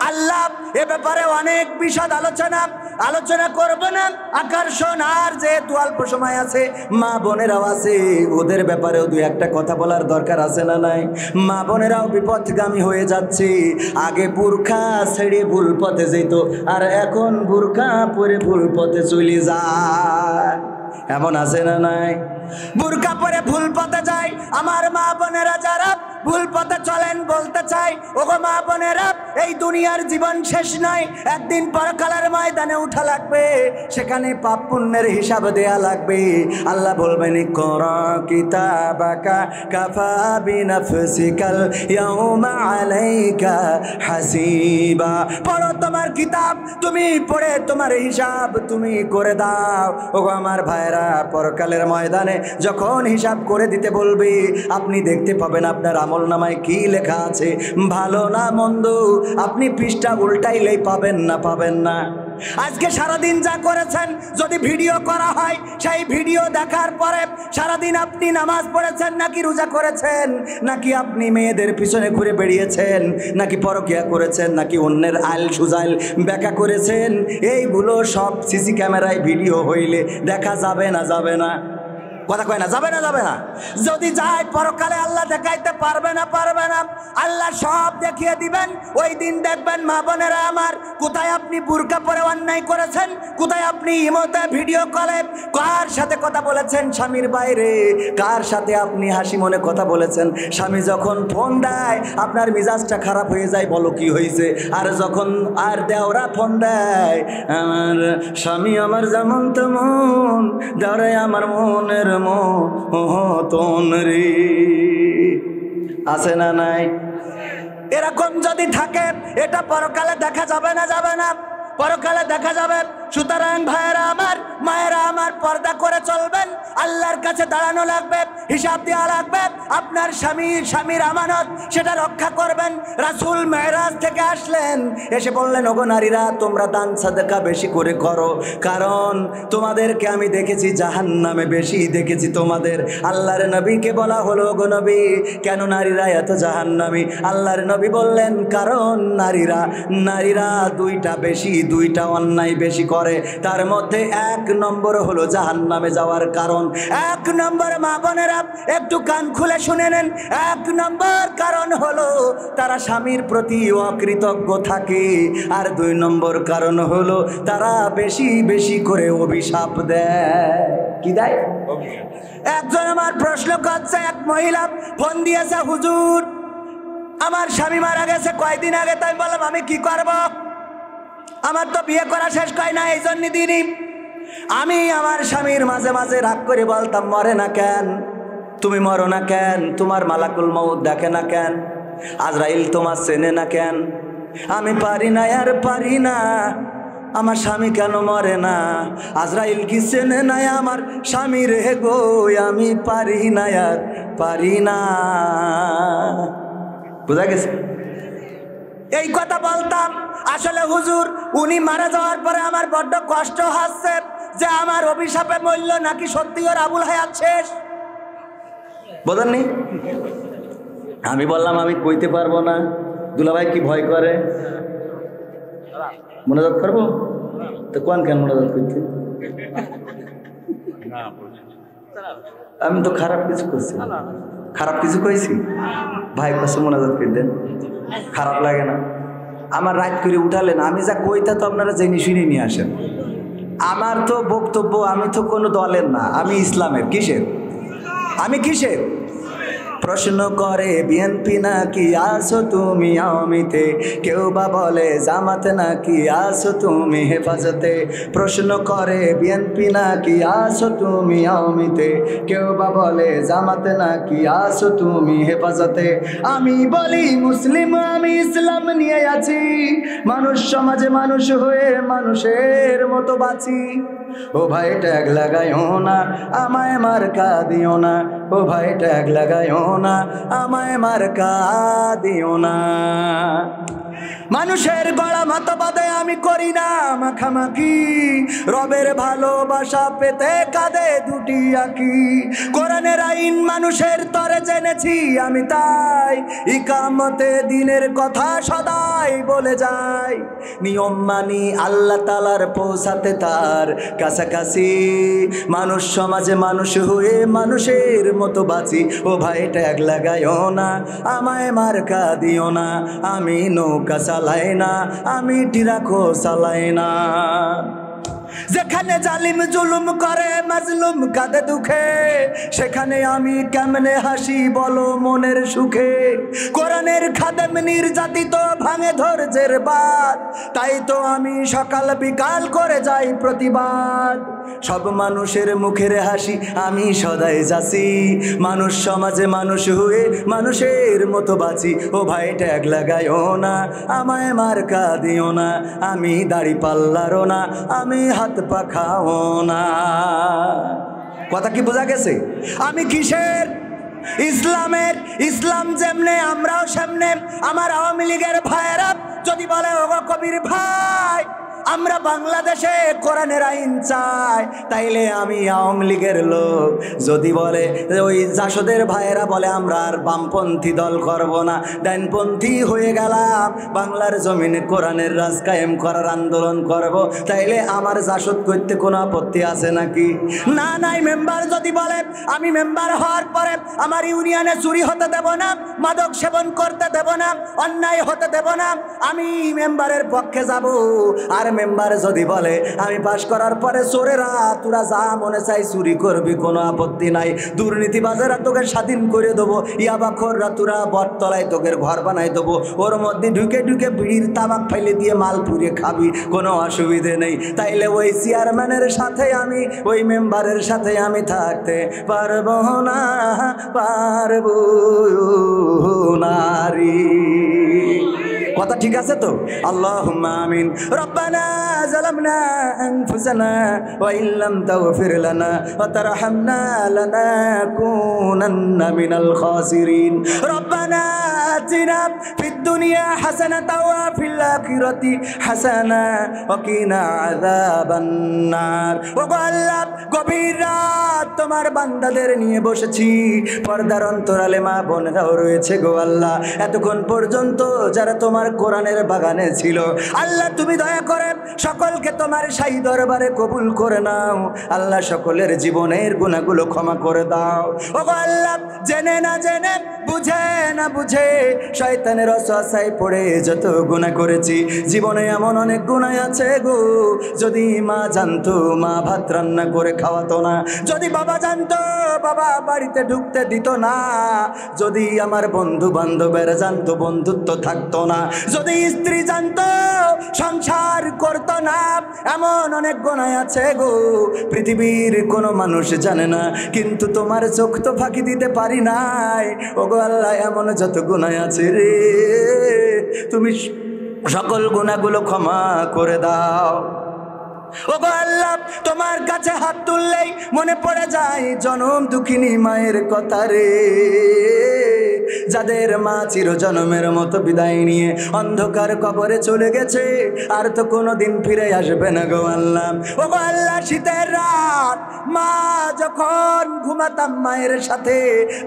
আল্লাহ এ ব্যাপারে অনেক বিশদ আলোচনা করব না। আকর্ষণ আর যেহেতু অল্প সময় আছে, মা বোনেরাও আছে, ওদের ব্যাপারেও দুই একটা কথা বলার দরকার আছে না নাই? মা বোনেরাও বিপথগামী হয়ে যাচ্ছে। আগে বুরখা ছেড়ে ভুল পথে যেত, আর এখন বুরখা পরে ভুল পথে চলে যায়। এমন আছে না নাই? বুরকা পরে ভুল পথে যায়। আমার মা বোনেরা যারা ভুল পথে চলেন, বলতে চাই, ওগো মা বোনেরা, এই দুনিয়ার জীবন শেষ নয়, একদিন পরকালের ময়দানে উঠা লাগবে, সেখানে পাপ পুণ্যের হিসাব দেয়া লাগবে। আল্লাহ বলবেন, ইকরা কিতাবাকা কাফা বিনাফসিকাল ইয়াউমা আলাইকা হাসিবা। পড়ো তোমার কিতাব, তুমি পড়ে তোমার হিসাব তুমি করে দাও। ওগো আমার ভাইরা, পরকালের ময়দানে যখন হিসাব করে দিতে বলবে, আপনি দেখতে পাবেন আপনার আমল নামায় কি লেখা আছে, ভালো না মন্দ, আপনি পৃষ্ঠা উল্টাইলেই পাবেন না। আজকে সারাদিন যা করেছেন যদি ভিডিও করা হয়, সেই ভিডিও দেখার পরে সারাদিন আপনি নামাজ পড়েছেন নাকি রোজা করেছেন, নাকি আপনি মেয়েদের পিছনে ঘুরে বেরিয়েছেন, নাকি পরকিয়া করেছেন, নাকি অন্যের আইল সুজাইল ব্যাখ্যা করেছেন, এইগুলো সব সিসি ক্যামেরায় ভিডিও হইলে দেখা যাবে না? কথা কয় না? যাবে না? যদি যায় পরকালে আল্লাহ দেখাইতে পারবে না। আল্লাহ সব দেখিয়ে দিবেন। ওই দিন দেখবেন মা বোনেরা আমার, কোথায় আপনি বুরকা পরে অন্যায় করেছেন, কোথায় আপনি ইমোতে ভিডিও কলে কার সাথে কথা বলেছেন স্বামীর বাইরে, কার সাথে আপনি হাসি মনে কথা বলেছেন। স্বামী যখন ফোন দেয় আপনার মিজাজটা খারাপ হয়ে যায়, বলো কি হয়েছে? আর যখন আর দেওরা ফোন দেয়, আমার স্বামী আমার যেমন তেমন, দেওরাই আমার মনের মতন রে। আছে না নাই? এরকম যদি থাকে, এটা পরকালে দেখা যাবে না? পরকালে দেখা যাবে। সুতরাং ভাইয়েরা আমার, মায়েরা আমার, পর্দা করে চলবেন। আল্লাহর কাছে দাঁড়ানো লাগবে, হিসাব দেওয়া লাগবে। আপনার স্বামীর আমানত, সেটা রক্ষা করবেন। রাসূল মেরাজ থেকে আসলেন, এসে বললেন, ওগো নারীরা, তোমরা দান সাদকা বেশি করে করো, কারণ তোমাদেরকে আমি দেখেছি জাহান্নামে বেশি দেখেছি তোমাদের। আল্লাহর নবীকে বলা হলো, ওগো নবী, কেন নারীরা এত জাহান্নামী? আল্লাহর নবী বললেন, কারণ নারীরা দুইটা অন্যায় বেশি করে, তার মধ্যে 1 নম্বর হলো জাহান্নামে যাওয়ার কারণ। 1 নম্বর, মা বোনেরা ভাইরা একটু কান খুলে শুনে নেন। 1 নম্বর কারণ হলো তারা স্বামীর প্রতি অকৃতজ্ঞ থাকে, আর 2 নম্বর কারণ হলো তারা বেশি বেশি করে অভিশাপ দেয়। কি দেয়? একজন আমার প্রশ্ন করছে, এক মহিলা ফোন দিয়েছে, হুজুর আমার স্বামী মারা গেছে কয়দিন আগে। তাই বললাম আমি কি করব, আমার তো বিয়ে করা শেষ হয় না, এই জন্য দিনই আমি আমার স্বামীর মাঝে মাঝে রাগ করে বলতাম, মরে না কেন, তুমি মরো না কেন, তোমার মালাকুল মউত দেখে না কেন, আজরাইল তোমার চেনে না কেন, আমি পারি না আর পারি না, আমার স্বামী কেন মরে না, আজরাইল কি চেনে নাই আমার স্বামী রে গো, আমি পারি না আর পারি না। বুঝা গেছে? এই কথা বলতাম। আসলে হুজুর উনি মারা যাওয়ার পরে আমার বড্ড কষ্ট হচ্ছে যে আমার অভিশাপে মরল নাকি সত্যি ওর আবুল হায়াত শেষ। বোঝেননি? আমি বললাম আমি কইতে পারবো না। দুলাভাই কি ভয় করে? মোনাজাত করবো তো কোন কেন মোনাজাত করতে? আমি তো খারাপ কিছু করছি? খারাপ কিছু কইছি? ভাই কাছে মোনাজাত করে দেন, খারাপ লাগে না? আমার রাত করে উঠালেন, আমি যা কইতা তো আপনারা জেনে শুনে নিয়ে আসেন। আমার তো বক্তব্য, আমি তো কোনো দলের না, আমি ইসলামের। কিসের? আমি কিসের? প্রশ্ন করে বিএনপি নাকি আসো তুমি আওয়ামীতে, কেউ বা বলে জামাত নাকি আসো তুমি হেফাজতে। প্রশ্ন করে বিএনপি নাকি আসো তুমি আওয়ামীতে, কেউ বা বলে জামাত নাকি আসো তুমি হেফাজতে। আমি বলি মুসলিম, আমি ইসলাম নিয়ে আছি, মানুষ সমাজে মানুষ হয়ে মানুষের মতো বাঁচি। ও ভাই ট্যাগ লাগাইও না, আমায় মার্কা দিও না, ও ভাই ট্যাগ লাগাইও না, আমায় মার্কা দিও না। মানুষের গড়া মতবাদে আমি করি না মাখামাখি, রবের ভালোবাসা পেতে কাঁধে দুটি আঁকি। কোরআনের আইন মানুষের তরে জেনেছি আমি, তাই ইকামতে দিনের কথা সদাই বলে যাই। নিয়ম মানি আল্লাহ তাআলার পৌঁছাতে তার কাছাকাছি, মানুষ সমাজে মানুষ হয়ে মানুষের মতো বাঁচি। ও ভাই ট্যাগ লাগাইও না, আমায় মার্কা দিও না, আমি নৌকা চালাই না, আমি টিরাকো চালাই না। যেখানে জালিম জুলুম করে মাজলুম কাঁদে দুঃখে, সেখানে আমি কেমনে হাসি বলো মনের সুখে। কোরআনের খাদেম নির্যাতিত ভাঙে ধৈর্যের বাঁধ, তাই তো আমি সকাল বিকাল করে যাই প্রতিবাদ। সব মানুষের মুখের হাসি আমি সদাই যাচ্ছি, মানুষ সমাজে মানুষ হয়ে মানুষের মতো বাঁচি। ও ভাই ট্যাগ লাগাইও না, আমায় মার্কা দিও না, আমি দাড়ি পাল্লারও না, আমি হাত পাখাও না। কথা কি বোঝা গেছে? আমি কিসের? ইসলামের। ইসলাম যেমনে আমরাও সামনে। আমার আওয়ামী লীগের ভাইয়েরা যদি বলে ওগো কবির ভাই আমরা বাংলাদেশে কোরআনের আইন চাই, তাইলে আমি আওয়ামী লীগের লোক। যদি বলে ওই জাসদের ভাইয়েরা বলে আমরা আর বামপন্থী দল করব না, ডাইনপন্থী হয়ে গেলাম, বাংলার জমিনে কোরআনের রাজ কায়েম করার আন্দোলন করব, তাইলে আমার জাসদ করতে কোনো আপত্তি আছে নাকি? না নাই। মেম্বার যদি বলে আমি মেম্বার হওয়ার পরে আমার ইউনিয়নে চুরি হতে দেব না, মাদক সেবন করতে দেব না, অন্যায় হতে দেব না, আমি মেম্বারের পক্ষে যাব। আর মেম্বার যদি বলে আমি পাশ করার পরে চোরেরা তোরা যা মনে চাই চুরি করবি, কোনো আপত্তি নাই, দুর্নীতিবাজেরা তোকে স্বাধীন করে দেবো, ইয়াবাখোররা তোরা বটতলায় তোকে ঘর বানাই দেবো, ওর মধ্যে ঢুকে ঢুকে বিড়ির তামাক ফেলে দিয়ে মাল পুড়িয়ে খাবি, কোনো অসুবিধে নেই। তাইলে ওই চেয়ারম্যানের সাথে আমি, ওই মেম্বারের সাথে আমি থাকতে পারবো না, পারবো নারী। কথা ঠিক আছে তো? আল্লাহুম্মা আমিন। রব্বানা যালামনা আনফুসানা ওয়া ইল্লাম তাগফির লানা ওয়া তারহামনা লানাকুনান্না মিনাল খাসিরিন। রব্বানা আতিনা ফিদ দুনিয়া হাসানাতাও ওয়া ফিল আখিরাতি হাসানা ওয়া কিনা আযাবান নার। ও আল্লাহ, গভীর রাত তোমার বান্দাদের নিয়ে বসেছি, পর্দার অন্তরালে মা বোনেরাও রয়েছে গো আল্লাহ। এতক্ষণ পর্যন্ত যারা তোমার কোরআনের বাগানে ছিল। আল্লাহ তুমি দয়া করে সকলকে তোমার শাহী দরবারে কবুল করে নাও। আল্লাহ সকলের জীবনের গুনাহগুলো ক্ষমা করে দাও। ওগো আল্লাহ, জেনে না জেনে, বুঝে না বুঝে শয়তানের ওয়াসওয়াসায় পড়ে যত গুনাহ করেছি, জীবনে এমন অনেক গুনাহ আছে গো। যদি মা জানতো, মা ভাত রান্না করে খাওয়াতো না। যদি বাবা জানতো, বাবা বাড়িতে ঢুকতে দিত না। যদি আমার বন্ধু বান্ধবের জানতো, বন্ধুত্ব থাকতো না। যদি স্ত্রী জানতো, সংসার করতো না। এমন অনেক গুনাহ আছে গো, পৃথিবীর কোনো মানুষ জানে না, কিন্তু তোমার চোখ তো ফাঁকি দিতে পারি নাই। ওগো আল্লাহ, এমন যত গুনাহ আছে রে, তুমি সকল গুনাহগুলো ক্ষমা করে দাও। ওগো আল্লাহ, তোমার কাছে হাত তুললেই মনে পড়ে যায় জনম দুঃখিনী মায়ের কথা রে, যাদের মা চিরজন্মের মতো বিদায় নিয়ে অন্ধকার কবরে চলে গেছে, আর তো কোনোদিন ফিরে আসবে না গো আল্লাহ। ওগো আল্লাহ, শীতের রাত মা যখন ঘুমাতাম মায়ের সাথে,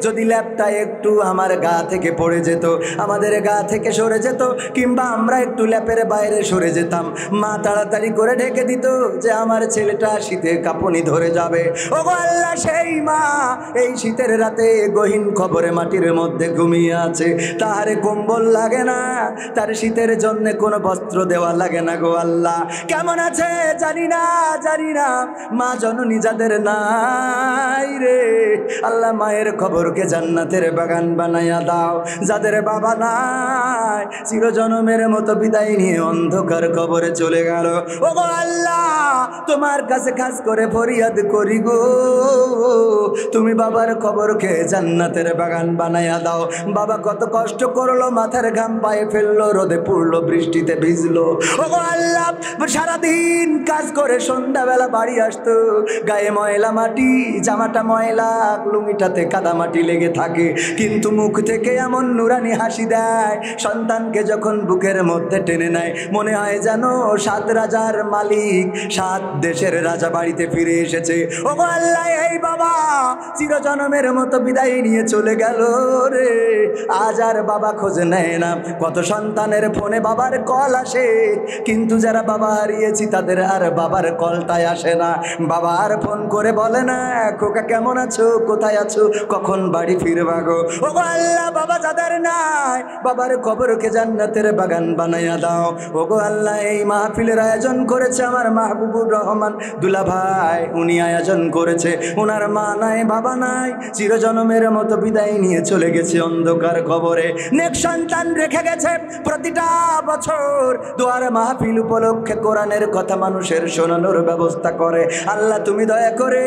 যদি ল্যাপটা একটু আমার গা থেকে পড়ে যেত, আমাদের গা থেকে সরে যেত, কিংবা আমরা একটু ল্যাপের বাইরে সরে যেতাম, মা তাড়াতাড়ি করে ঢেকে দিত যে আমার ছেলেটা শীতে কাঁপুনি ধরে যাবে। ওগো আল্লাহ, সেই মা এই শীতের রাতে গহীন কবরে মাটির মধ্যে ঘুমিয়ে আছে, তাহারে কম্বল লাগে না, তার শীতের জন্য কোনো বস্ত্র দেওয়া লাগে না গো আল্লাহ। কেমন আছে জানি না, জানি না, মা জননী যাদের নাই রে আল্লাহ, মায়ের খবরকে জান্নাতের বাগান বানাইয়া দাও। যাদের বাবা নাই, চিরজনমের মতো বিদায় নিয়ে অন্ধকার কবরে চলে গেল, ওগো আল্লাহ, তোমার কাছে খাস করে ফরিয়াদ করি গো, তুমি বাবার খবরকে জান্নাতের বাগান বানাইয়া দাও। বাবা কত কষ্ট করলো, মাথার ঘাম পায়ে ফেললো, রোদে পুড়লো, বৃষ্টিতে ভিজলো, ওগো আল্লাহ, সারাদিন কাজ করে সন্ধ্যাবেলা বাড়ি আসতো, গায়ে ময়লা মাটি, জামাটা ময়লা, লুঙ্গিটাতে কাদা মাটি লেগে থাকে, কিন্তু মুখ থেকে এমন নুরানি হাসি দেয়। সন্তানকে যখন বুকের মধ্যে টেনে নেয়, মনে হয় যেন 7 রাজার মালিক, 7 দেশের রাজা বাড়িতে ফিরে এসেছে। ওগো আল্লাহ, এই বাবা চিরজনমের মতো বিদায় নিয়ে চলে গেল রে, আজ আর বাবা খোঁজ নেয় না। কত সন্তানের ফোনে বাবার কল আসে, কিন্তু যারা বাবা হারিয়েছি তাদের আর বাবার কলটাই আসে না। বাবা আর ফোন করে বলে না, খোকা কেমন আছো, কোথায় আছো, কখন বাড়ি ফিরবা গো। ওগো আল্লাহ, বাবা যাদের নাই, বাবার খবরকে জান্নাতের বাগান বানাইয়া দাও। ওগো আল্লাহ, এই মাহফিলের আয়োজন করেছে আমার মাহবুবুর রহমান দুলা ভাই, উনি আয়োজন করেছে, ওনার মা নাই, বাবা নাই, চিরজনমের মতো বিদায় নিয়ে চলে গেছে অন্ধকার কবরে। নেক সন্তান রেখে গেছে, প্রতিটা বছর দোয়ার মাহফিল উপলক্ষে কোরআনের কথা মানুষের শোনানোর ব্যবস্থা করে। আল্লাহ তুমি দয়া করে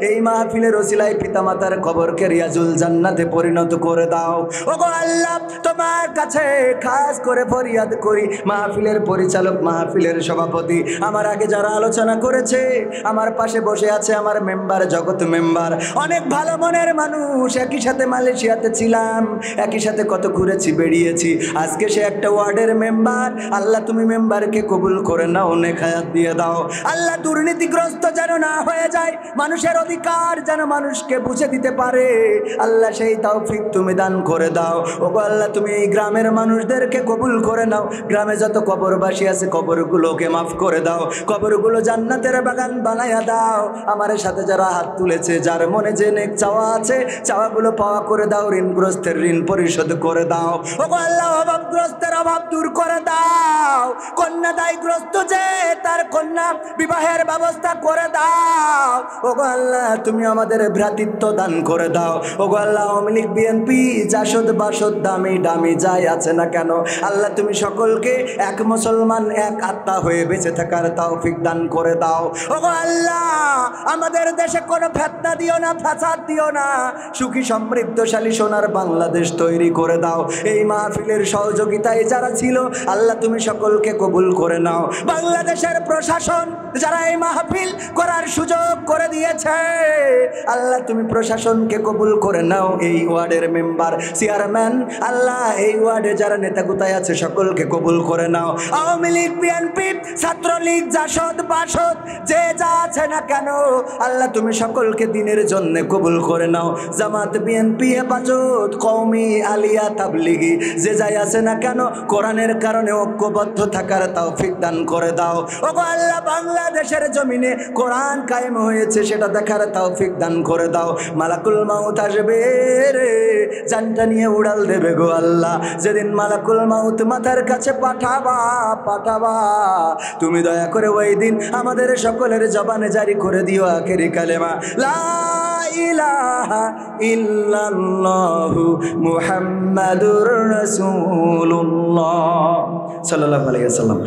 এই মাহফিলের ওসিলায় পিতামাতার কবরকে রিয়াজুল জান্নাতে পরিণত করে দাও। ওগো আল্লাহ, তোমার কাছে খাস করে ফরিয়াদ করি, মাহফিলের পরিচালক, মাহফিলের সভাপতি, আমার আগে যারা আলোচনা করেছে, আমার পাশে বসে আছে আমার মেম্বার, জগৎ মেম্বার, অনেক ভালো মনের মানুষ, একই সাথে মালয়েশিয়াতে ছিলাম, একই সাথে কত ঘুরেছি বেরিয়েছি, আজকে সে একটা ওয়ার্ডের মেম্বার। আল্লাহ তুমি মেম্বারকে কবুল করে নাও, নেক হায়াত দিয়ে দাও। আল্লাহ দুর্নীতিগ্রস্ত যেন না হয়ে যায়, মানুষের অধিকার যেন মানুষকে বুঝে দিতে পারে, আল্লাহ সেই তৌফিক তুমি দান করে দাও। ওগো আল্লাহ, তুমি এই গ্রামের মানুষদেরকে কবুল করে নাও, গ্রামে যত কবরবাসী আছে কবরগুলোকে মাফ করে দাও, কবরগুলো জান্নাতের বাগান বানাইয়া দাও। আমার সাথে যারা হাত তুলেছে, যার মনে যে নেক চাওয়া আছে, চাওয়াগুলো পাওয়া করে দাও, ঋণগ্রস্তের ঋণ পরিশোধ করে দাও। ওগো আল্লাহ, অভাবগ্রস্তের অভাব দূর করে দাও, কন্যা দায়গ্রস্ত যে তার কন্যা বিবাহের ব্যবস্থা করে দাও। ওগো আল্লাহ, তুমি আমাদের ভ্রাতৃত্ব দান করে দাও। ওগো আল্লাহ, আওয়ামী লীগ, বিএনপি, জাসদ বাসদ, দামি দামি যাই আছে না কেন, আল্লাহ তুমি সকলকে এক মুসলমান, এক আত্মা হয়ে বেঁচে থাকার তৌফিক দান করে দাও। ওগো আল্লাহ, আমাদের দেশে কোনো ফিতনা দিও না, ফাসাদ দিও না, সুখী সমৃদ্ধশালী সোনার বাংলাদেশ তৈরি করে দাও। এই মাহফিলের সহযোগিতায় যারা ছিল, আল্লাহ তুমি সকলকে কবুল করে নাও। বাংলাদেশের প্রশাসন, যারা এই মাহফিল করার সুযোগ করে দিয়েছে, আল্লাহ তুমি প্রশাসনকে কবুল করে নাও, এই ওয়ার্ডের মেম্বার, চেয়ারম্যান, আল্লাহ এই ওয়ার্ডে যারা নেতা কোথায় আছে সকলকে কবুল করে নাও। আওয়ামী লীগ, বিএনপি, ছাত্রলীগ, জাসদ, বাসদ, যে যা আছে না কেন আল্লাহ তুমি সকলকে দিনের জন্য কবুল করে নাও। জামাত, বিএনপি, হেফাজত, কওমি, আলিয়া, তাবলিগি, যে যাই আছে না কেন কোরআনের কারণে ঐক্যবদ্ধ থাকার তৌফিক দান করে দাও। ওগো আল্লাহ, বাংলাদেশের জমিনে কোরআন কায়েম হয়েছে সেটা দেখার তৌফিক দান করে দাও। মালাকুল মাউত আসবে রে, জানটা নিয়ে উড়াল দেবে গো আল্লাহ। যেদিন মালাকুল মাউত মাথার কাছে পাঠাবা তুমি দয়া করে ওই দিন আমাদের সকলের জবানে জারি করে দিও আখেরি কালেমা লা ইলাহা ইল্লাল্লাহু মুহাম্মাদুর রাসূলুল্লাহ সাল্লাল্লাহু আলাইহি ওয়াসাল্লাম।